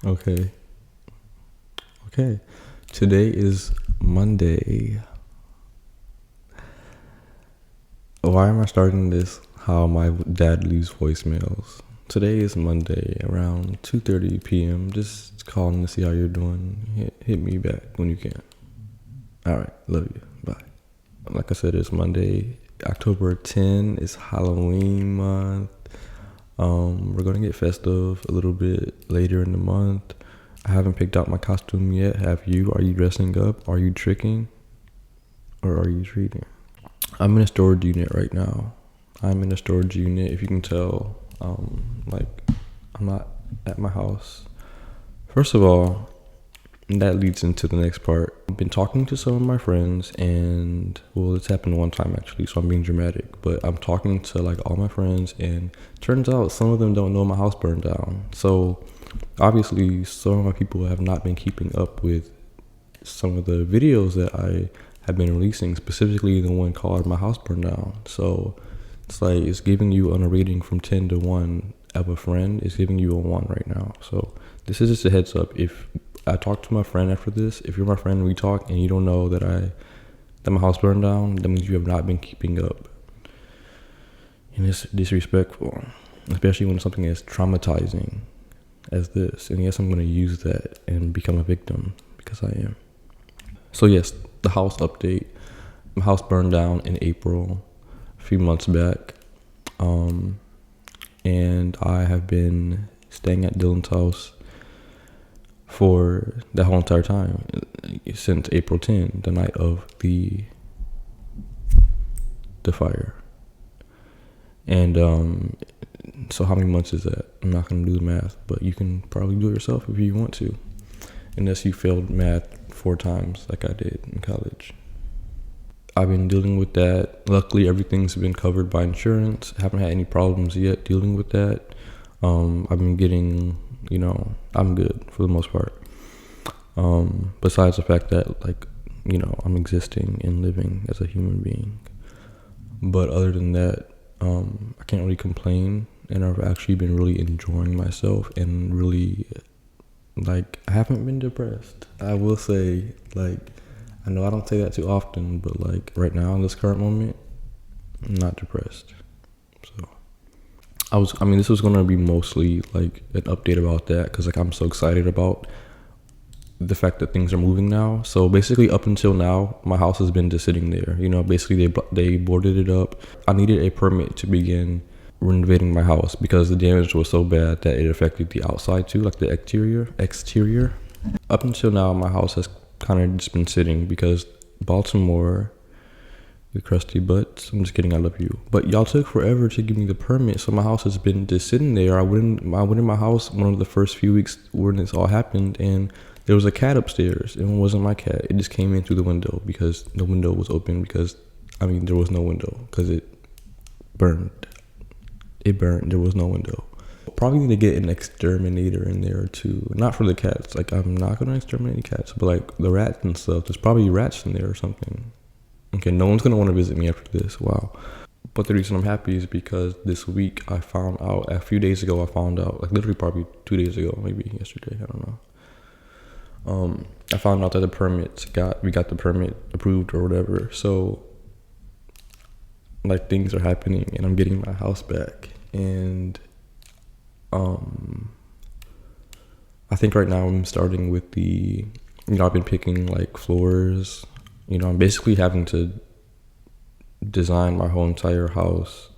Okay. Okay. Today is Monday. Why am I starting this? How my dad leaves voicemails. Today is Monday around 2:30 p.m. Just calling to see how you're doing. Hit me back when you can. All right. Love you. Bye. Like I said, it's Monday, October 10. It's Halloween month. We're gonna get festive a little bit later in the month. I haven't picked out my costume yet. Have you? Are you dressing up? Are you tricking? Or are you treating? I'm in a storage unit right now. I'm in a storage unit. If you can tell, I'm not at my house. First of all, that leads into the next part. I've been talking to some of my friends, and well, it's happened one time actually, so I'm being dramatic. But I'm talking to like all my friends, and turns out some of them don't know my house burned down. So obviously, some of my people have not been keeping up with some of the videos that I have been releasing, specifically the one called "My House Burned Down." So it's like it's giving you on a rating from 10 to 1 of a friend. It's giving you a 1 right now. So this is just a heads up. If I talk to my friend after this, if you're my friend, we talk, and you don't know that my house burned down, that means you have not been keeping up. And it's disrespectful, especially when something as traumatizing as this. And yes, I'm going to use that and become a victim because I am. So yes, the house update. My house burned down in April, a few months back. And I have been staying at Dylan's house for the whole entire time, since April 10, the night of the fire. And so how many months is that? I'm not going to do the math, but you can probably do it yourself if you want to, unless you failed math 4 times like I did in college. I've been dealing with that. Luckily, everything's been covered by insurance. I haven't had any problems yet dealing with that. I've been getting, I'm good for the most part. Besides the fact that, I'm existing and living as a human being. But other than that, I can't really complain. And I've actually been really enjoying myself and really, I haven't been depressed. I will say, I know I don't say that too often, but right now in this current moment, I'm not depressed. So this was gonna be mostly an update about that because I'm so excited about the fact that things are moving now. So basically, up until now, my house has been just sitting there. Basically they boarded it up. I needed a permit to begin renovating my house because the damage was so bad that it affected the outside too, the exterior. Up until now, my house has kind of just been sitting because Baltimore, you crusty butts. I'm just kidding. I love you, but y'all took forever to give me the permit, so my house has been just sitting there. I went in my house one of the first few weeks when this all happened, and there was a cat upstairs, and it wasn't my cat. It just came in through the window because the window was open because there was no window because it burned. It burned. There was no window. Probably need to get an exterminator in there too. Not for the cats. I'm not gonna exterminate cats, but the rats and stuff. There's probably rats in there or something. Okay, no one's gonna want to visit me after this. Wow. But the reason I'm happy is because this week I found out. A few days ago, I found out. Literally, probably 2 days ago, maybe yesterday. I don't know. I found out that we got the permit approved or whatever. So, things are happening, and I'm getting my house back, and I think right now I'm starting with I've been picking floors. I'm basically having to design my whole entire house.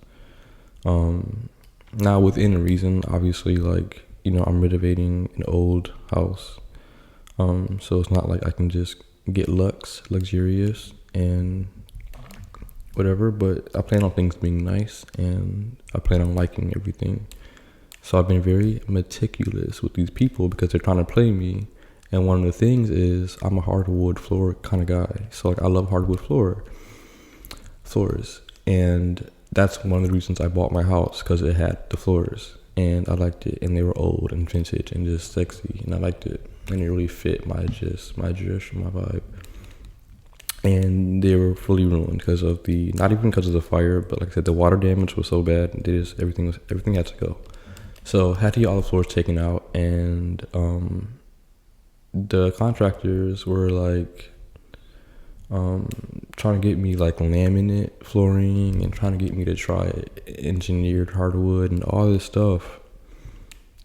Now within reason, obviously, I'm renovating an old house. So it's not like I can just get luxurious and whatever, but I plan on things being nice and I plan on liking everything. So I've been very meticulous with these people because they're trying to play me. And one of the things is I'm a hardwood floor kind of guy. So I love hardwood floors. And that's one of the reasons I bought my house, because it had the floors and I liked it, and they were old and vintage and just sexy, and I liked it, and it really fit my vibe. And they were fully ruined because of not even because of the fire, but like I said, the water damage was so bad. Everything had to go. So had to get all the floors taken out, and the contractors were like trying to get me like laminate flooring and trying to get me to try engineered hardwood and all this stuff.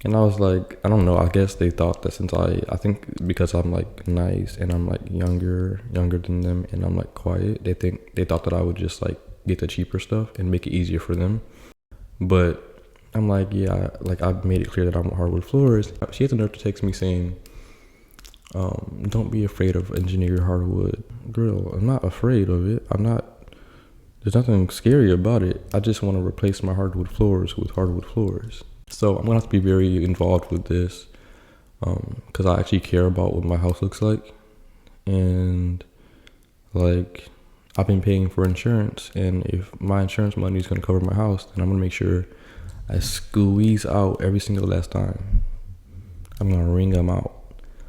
And I was like, I don't know, I guess they thought that since I think because I'm like nice and I'm like younger than them and I'm like quiet, they thought that I would just like get the cheaper stuff and make it easier for them. But I'm like, yeah, like I've made it clear that I want hardwood floors. She had the nerve to text me saying, don't be afraid of engineered hardwood. Girl, I'm not afraid of it. There's nothing scary about it. I just want to replace my hardwood floors with hardwood floors. So I'm gonna have to be very involved with this, because I actually care about what my house looks like, and like I've been paying for insurance, and if my insurance money is gonna cover my house, then I'm gonna make sure I squeeze out every single last time. I'm gonna wring them out.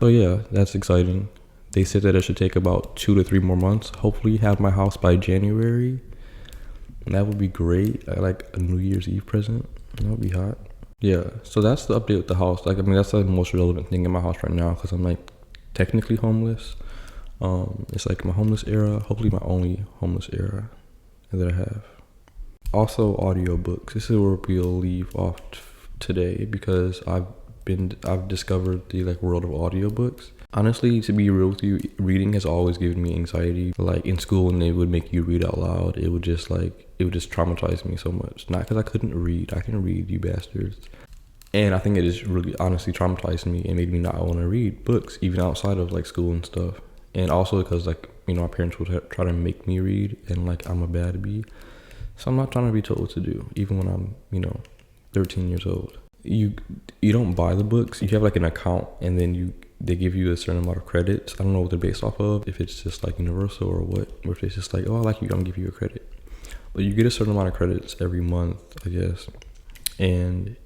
So yeah, that's exciting. They said that it should take about 2 to 3 more months. Hopefully have my house by January. And that would be great. I like a New Year's Eve present. That would be hot. Yeah, so that's the update with the house. Like, I mean, that's the most relevant thing in my house right now because I'm like technically homeless. It's like my homeless era, hopefully my only homeless era that I have. Also, audiobooks. This is where we'll leave off today because I've discovered the like world of audiobooks. Honestly, to be real with you, reading has always given me anxiety. Like in school, when they would make you read out loud, it would just traumatize me so much. Not because I couldn't read. I can read, you bastards. And I think it just really honestly traumatized me and made me not want to read books, even outside of like school and stuff. And also because like, you know, my parents would try to make me read and like I'm a bad bee. So I'm not trying to be told what to do, even when I'm, you know, 13 years old. You don't buy the books. You have like an account and then they give you a certain amount of credits. I don't know what they're based off of, if it's just like universal or what, or if it's just like, oh, I like you, I'm gonna give you a credit. But you get a certain amount of credits every month, I guess. And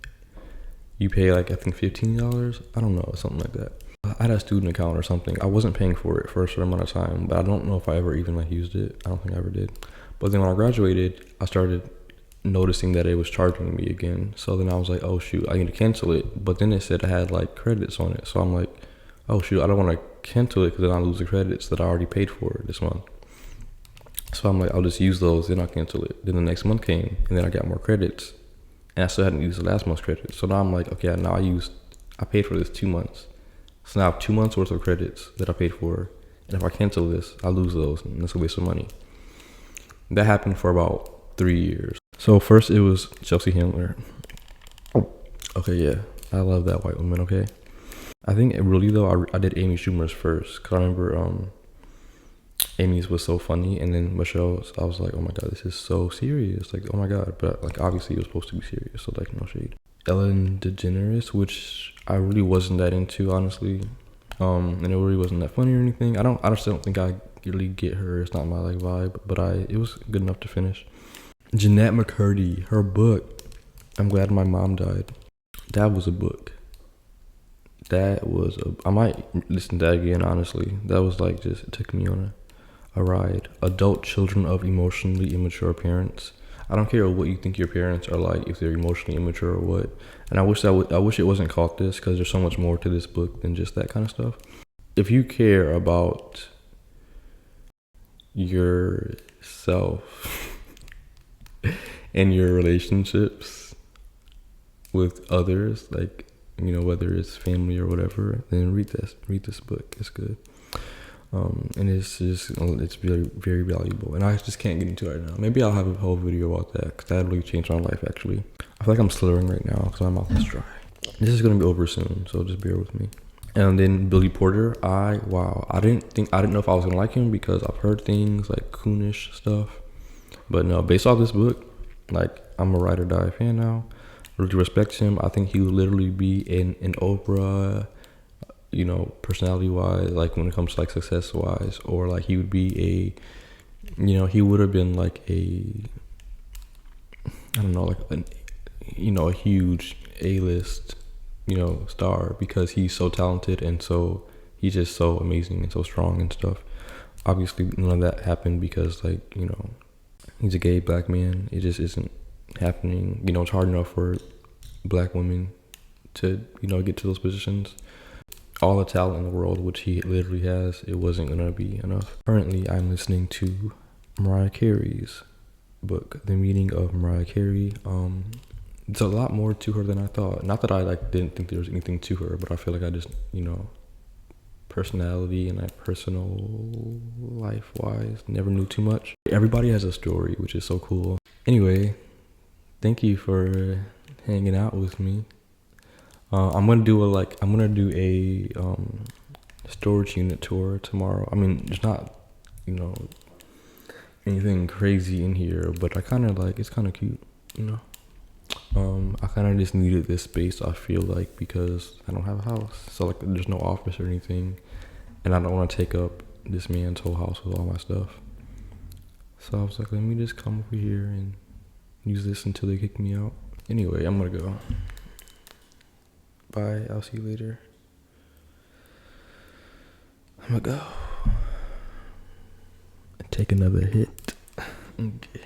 you pay like, I think $15, I don't know, something like that. I had a student account or something. I wasn't paying for it for a certain amount of time, but I don't know if I ever even like used it. I don't think I ever did. But then when I graduated, I started noticing that it was charging me again. So then I was like, oh shoot, I need to cancel it. But then it said I had like credits on it. So I'm like, oh shoot, I don't want to cancel it because then I lose the credits that I already paid for this month. So I'm like, I'll just use those, then I'll cancel it. Then the next month came and then I got more credits and I still hadn't used the last month's credits. So now I'm like, okay, now I paid for this 2 months. So now I have 2 months worth of credits that I paid for. And if I cancel this, I lose those and that's a waste of money. That happened for about 3 years. So first it was Chelsea Handler. Okay, yeah, I love that white woman, okay? I think really though, I did Amy Schumer's first. Cause I remember Amy's was so funny. And then Michelle's, I was like, oh my God, this is so serious. Like, oh my God. But like, obviously it was supposed to be serious. So like, no shade. Ellen DeGeneres, which I really wasn't that into, honestly. And it really wasn't that funny or anything. I just don't think I really get her. It's not my like vibe, but it was good enough to finish. Jeanette McCurdy, her book, I'm Glad My Mom Died. That was a book. I might listen to that again, honestly. That was like it took me on a ride. Adult Children of Emotionally Immature Parents. I don't care what you think your parents are like, if they're emotionally immature or what. And I wish it wasn't called this because there's so much more to this book than just that kind of stuff. If you care about yourself and your relationships with others, like, you know, whether it's family or whatever, then read this book. It's good. And it's very, very valuable. And I just can't get into it right now. Maybe I'll have a whole video about that because that really changed my life, actually. I feel like I'm slurring right now because my mouth is dry. This is going to be over soon, so just bear with me. And then Billy Porter, I didn't know if I was going to like him because I've heard things like coonish stuff. But no, based off this book, like, I'm a ride or die fan now. Really respect him. I think he would literally be an Oprah, you know, personality wise, like when it comes to like success wise, or like he would be he would have been like a huge A-list, you know, star because he's so talented and so he's just so amazing and so strong and stuff. Obviously none of that happened because, like, you know, he's a gay black man. It just isn't happening. You know, it's hard enough for black women to, get to those positions. All the talent in the world, which he literally has, it wasn't gonna be enough. Currently, I'm listening to Mariah Carey's book, The Meaning of Mariah Carey. It's a lot more to her than I thought. Not that I didn't think there was anything to her, but I feel like I just, personality and personal life wise, never knew too much. Everybody has a story, which is so cool. Anyway, thank you for hanging out with me. I'm gonna do a storage unit tour tomorrow. I mean, there's not, anything crazy in here, but I kind of it's kind of cute, I kind of just needed this space, I feel like, because I don't have a house. So there's no office or anything, and I don't want to take up this man's whole house with all my stuff. So I was like, let me just come over here and use this until they kick me out. Anyway, I'm gonna go. Bye, I'll see you later. I'm gonna go. Take another hit. Okay.